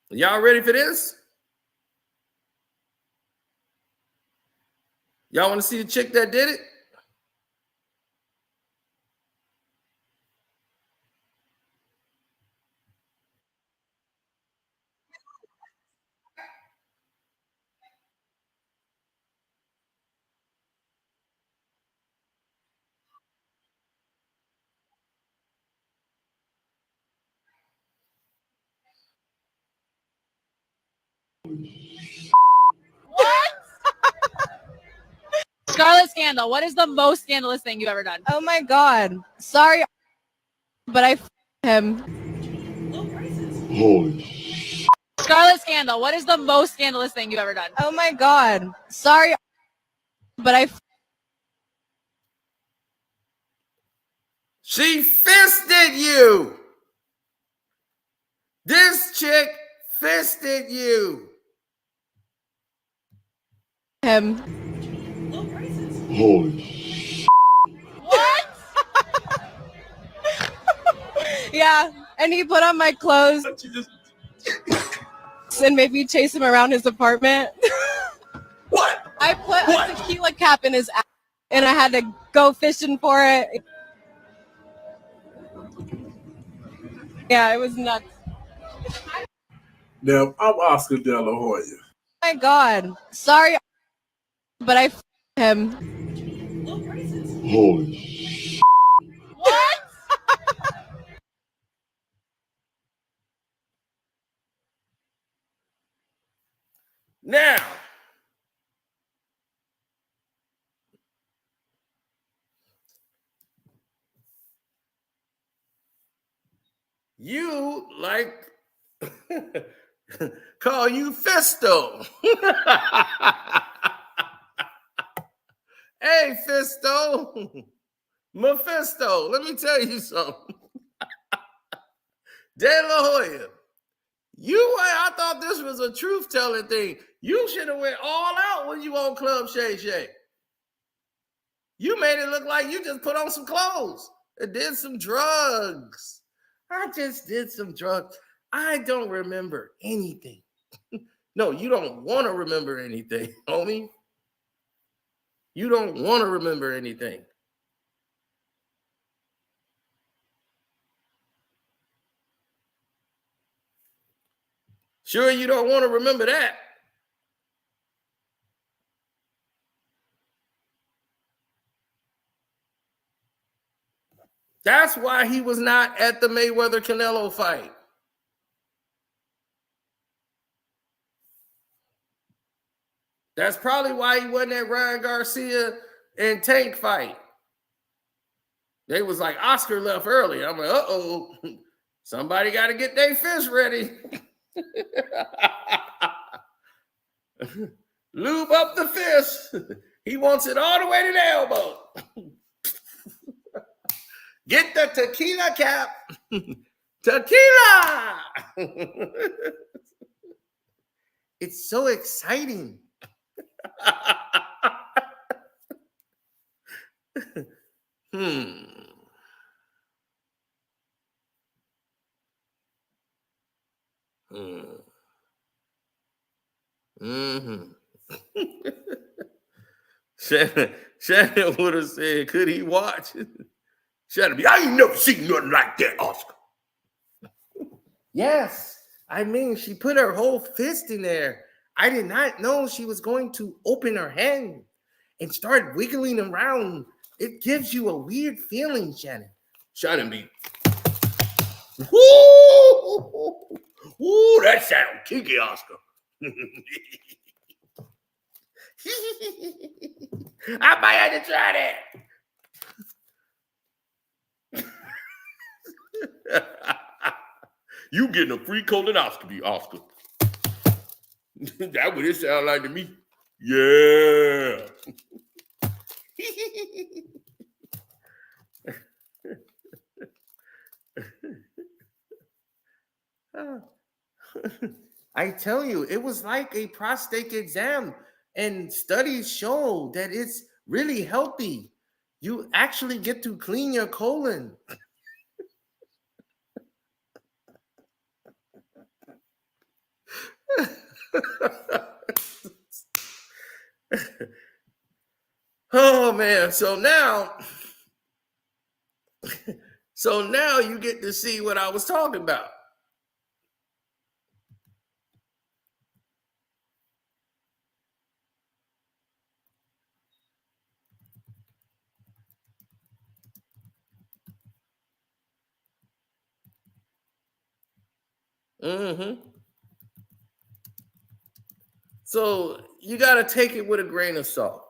Y'all ready for this? Y'all want to see the chick that did it? What? Scarlet Scandal, what is the most scandalous thing you've ever done? Oh my God. Sorry, but I him. Holy. Scarlet Scandal, what is the most scandalous thing you've ever done? Oh my God. Sorry, but I She fisted you. This chick fisted you. him. Holy. What? Yeah, and he put on my clothes and made me chase him around his apartment. What? I put a tequila cap in his ass, and I had to go fishing for it. Yeah, it was nuts. Now, I'm Oscar De La Hoya. Oh my God. Sorry, but I him. Holy. What? Now, you like call you Fisto. Hey, Fisto. Mephisto, let me tell you something. De La Hoya, I thought this was a truth-telling thing. You should have went all out when you on Club Shay Shay. You made it look like you just put on some clothes and did some drugs. I just did some drugs. I don't remember anything. No, you don't want to remember anything, homie. You don't want to remember anything. Sure, you don't want to remember that. That's why he was not at the Mayweather-Canelo fight. That's probably why he wasn't at Ryan Garcia and Tank fight. They was like, Oscar left early. I'm like, uh-oh, somebody got to get their fist ready. Lube up the fist. He wants it all the way to the elbow. Get the tequila cap. Tequila. It's so exciting. Hmm. Mm-hmm. Shannon would have said, could he watch? Shannon, I ain't never seen nothing like that, Oscar. Yes. I mean, she put her whole fist in there. I did not know she was going to open her hand and start wiggling around. It gives you a weird feeling, Shannon. Shannon be, woo! Woo, that sound kinky, Oscar. I might have to try that. You getting a free colonoscopy, Oscar. That's what it sounds like to me. Yeah. I tell you, it was like a prostate exam, and studies show that it's really healthy. You actually get to clean your colon. Oh man, so now you get to see what I was talking about. Mm-hmm. So you got to take it with a grain of salt.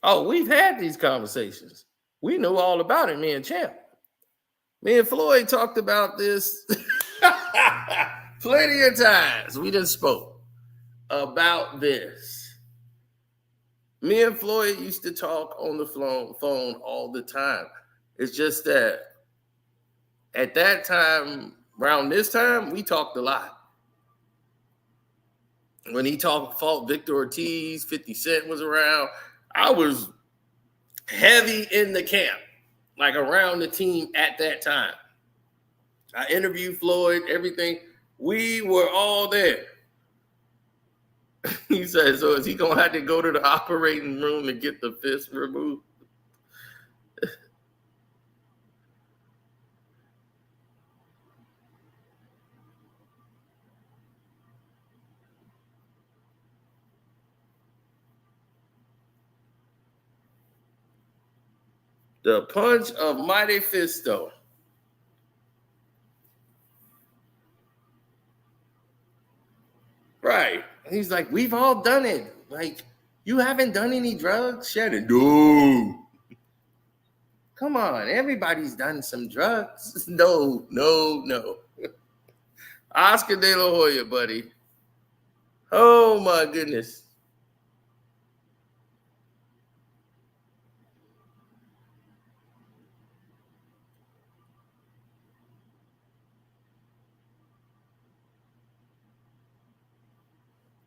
Oh, we've had these conversations. We know all about it, me and Champ. Me and Floyd talked about this plenty of times. We just spoke about this. Me and Floyd used to talk on the phone all the time. It's just that at that time, around this time, we talked a lot. When he fought Victor Ortiz, 50 Cent was around. I was heavy in the camp, like around the team at that time. I interviewed Floyd, everything. We were all there. He said, so is he going to have to go to the operating room and get the fist removed? The punch of Mighty Fisto. Right. And he's like, we've all done it. Like, you haven't done any drugs, Shannon? No. Come on, everybody's done some drugs. No. Oscar De La Hoya, buddy. Oh my goodness.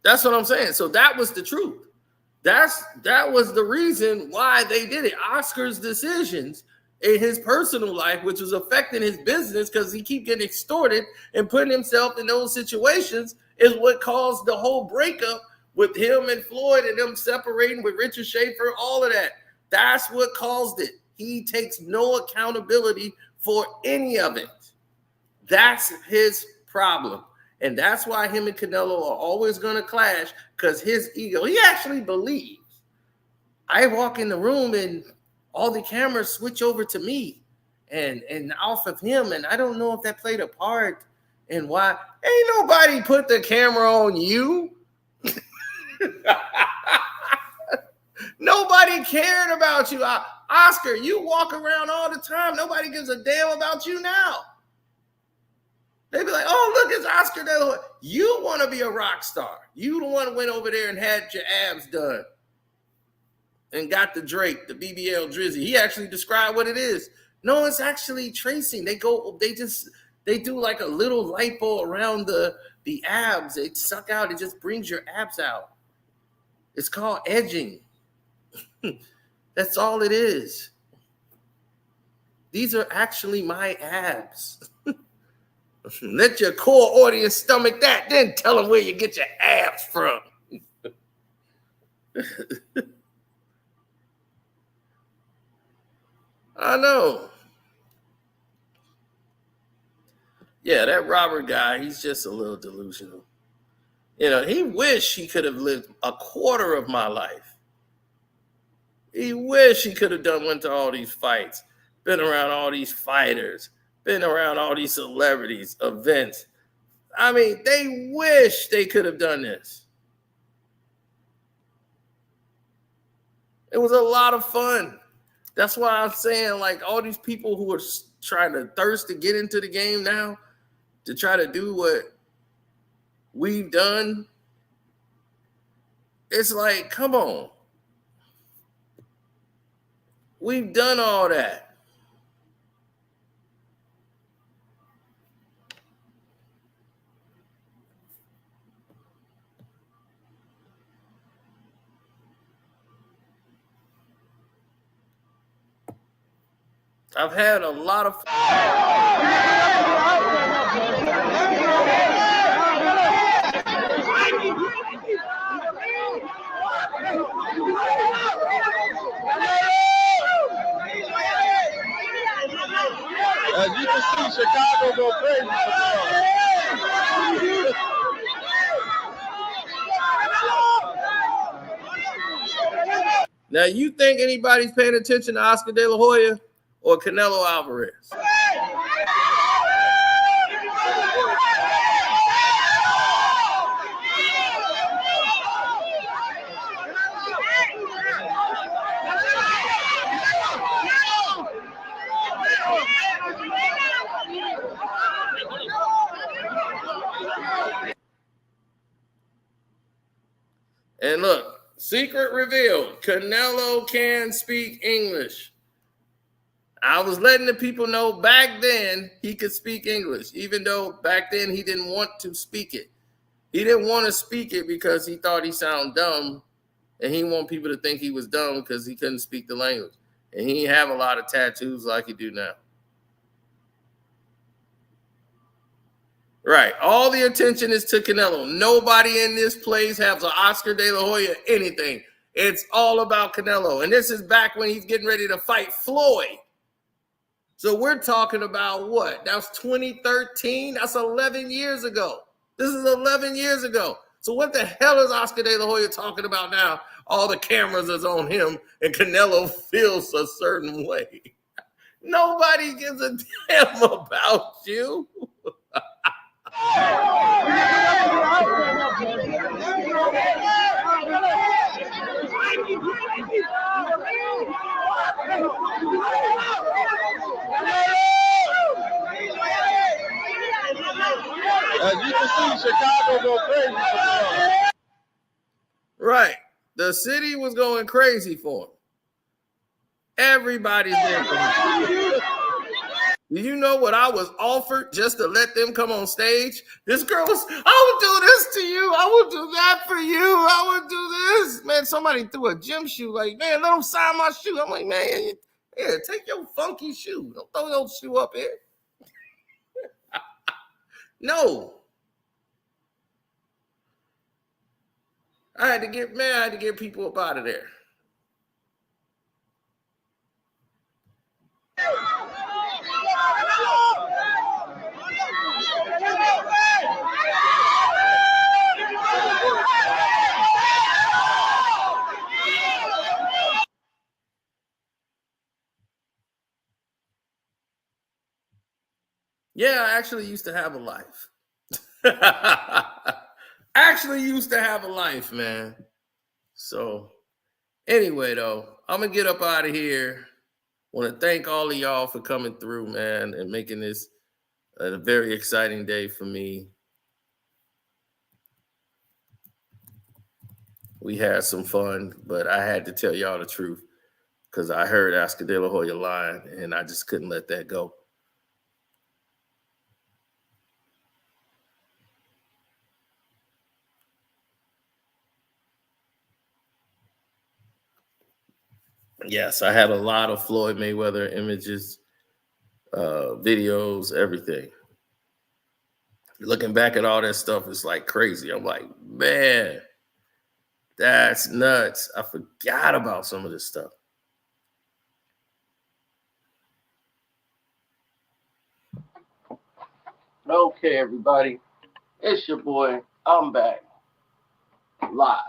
That's what I'm saying. So that was the truth. That was the reason why they did it. Oscar's decisions in his personal life, which was affecting his business because he keep getting extorted and putting himself in those situations, is what caused the whole breakup with him and Floyd and them separating with Richard Schaefer, all of that. That's what caused it. He takes no accountability for any of it. That's his problem. And that's why him and Canelo are always going to clash, because his ego, he actually believes. I walk in the room and all the cameras switch over to me and off of him. And I don't know if that played a part in why. Ain't nobody put the camera on you. Nobody cared about you. Oscar, you walk around all the time. Nobody gives a damn about you now. They'd be like, oh, look, it's Oscar De La Hoya. You want to be a rock star. You the one who went over there and had your abs done and got the Drake, the BBL Drizzy. He actually described what it is. No, it's actually tracing. They do like a little lipo around the abs. They suck out. It just brings your abs out. It's called edging. That's all it is. These are actually my abs. Let your core audience stomach that, then tell them where you get your abs from. I know. Yeah, that Robert guy, he's just a little delusional. You know, he wished he could have lived a quarter of my life. He wished he could have went to all these fights, been around all these fighters, been around all these celebrities, events. I mean, they wish they could have done this. It was a lot of fun. That's why I'm saying, like, all these people who are trying to thirst to get into the game now, to try to do what we've done, it's like, come on. We've done all that. I've had a lot of As you can see, Chicago go crazy. Now, you think anybody's paying attention to Oscar De La Hoya or Canelo Alvarez? And look, secret revealed, Canelo can speak English. I was letting the people know back then he could speak English, even though back then he didn't want to speak it. He didn't want to speak it because he thought he sounded dumb, and he didn't want people to think he was dumb because he couldn't speak the language. And he didn't have a lot of tattoos like he do now. Right. All the attention is to Canelo. Nobody in this place has an Oscar De La Hoya anything. It's all about Canelo. And this is back when he's getting ready to fight Floyd. So we're talking about what? That was 2013. That's 11 years ago. This is 11 years ago. So what the hell is Oscar De La Hoya talking about now? All the cameras is on him and Canelo feels a certain way. Nobody gives a damn about you. can see Chicago go crazy for him. Right. The city was going crazy for him. Everybody's there for him. Do you know what I was offered just to let them come on stage? This girl was, I would do this to you. I would do that for you. I would do this. Man, somebody threw a gym shoe. Like, man, let them sign my shoe. I'm like, man, yeah, take your funky shoe. Don't throw your shoe up here. No. I had to get people up out of there. Yeah, I actually used to have a life. Actually used to have a life, man. So anyway, though, I'm going to get up out of here. Want to thank all of y'all for coming through, man, and making this a very exciting day for me. We had some fun, but I had to tell y'all the truth because I heard Oscar Delahoya lying, and I just couldn't let that go. Yes, I had a lot of Floyd Mayweather images, videos, everything. Looking back at all that stuff, it's like crazy. I'm like, man, that's nuts. I forgot about some of this stuff. Okay, everybody. It's your boy. I'm back. Live.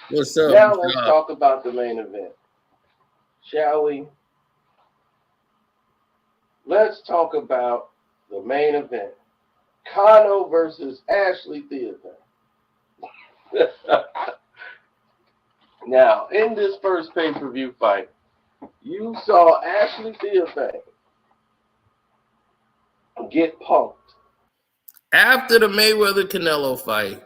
What's up? Now let's talk about the main event. Shall we? Let's talk about the main event. Kano versus Ashley Theophane. Now, in this first pay-per-view fight, you saw Ashley Theophane get punked. After the Mayweather-Canelo fight,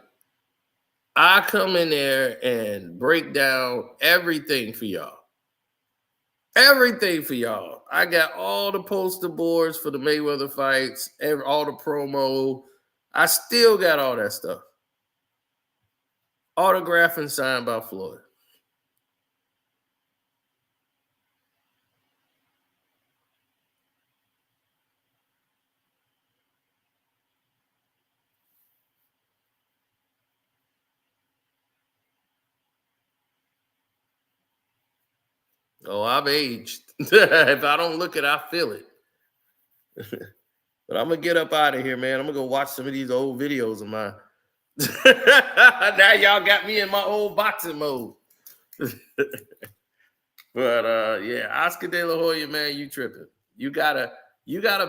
I come in there and break down everything for y'all. Everything for y'all. I got all the poster boards for the Mayweather fights, all the promo. I still got all that stuff. Autographed and signed by Floyd. Oh, I've aged. If I don't look it, I feel it. But I'm going to get up out of here, man. I'm going to go watch some of these old videos of mine. Now y'all got me in my old boxing mode. But yeah, Oscar Delahoya, man, you tripping. You gotta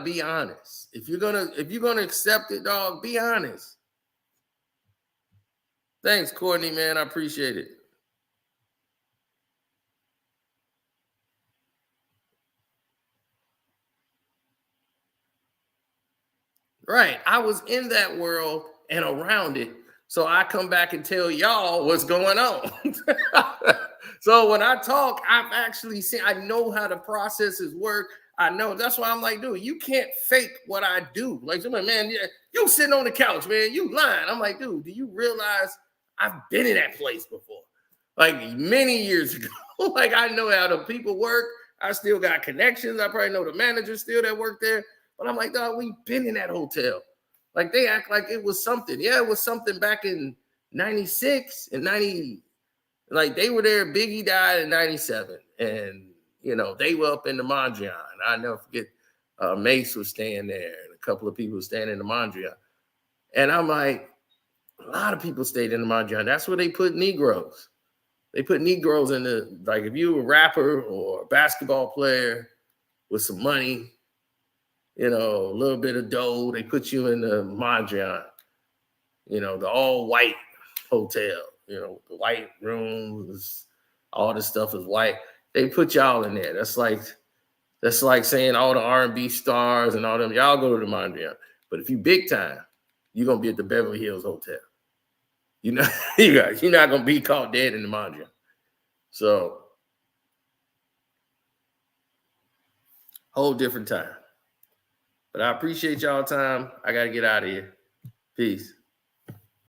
be honest. If you're gonna accept it, dog, be honest. Thanks, Courtney, man. I appreciate it. Right. I was in that world and around it. So I come back and tell y'all what's going on. So when I talk, I've actually seen, I know how the processes work. I know. That's why I'm like, dude, you can't fake what I do. Like, somebody, man, yeah, you sitting on the couch, man, you lying. I'm like, dude, do you realize I've been in that place before? Like many years ago. Like, I know how the people work. I still got connections. I probably know the managers still that work there. But I'm like, dog, we've been in that hotel. Like, they act like it was something. Yeah, it was something back in 96 and 90. Like, they were there. Biggie died in 97. And, you know, they were up in the Mondrian. I never forget, Mace was staying there. And a couple of people were staying in the Mondrian. And I'm like, a lot of people stayed in the Mondrian. That's where they put Negroes. They put Negroes in the, like, if you were a rapper or a basketball player with some money, you know, a little bit of dough, they put you in the Mondrian, you know, the all-white hotel, you know, the white rooms, all this stuff is white. They put y'all in there. That's like saying all the R&B stars and all them, y'all go to the Mondrian. But if you big time, you're gonna be at the Beverly Hills Hotel. You're not gonna be caught dead in the Mondrian. So whole different time. But I appreciate y'all time. I gotta get out of here. Peace.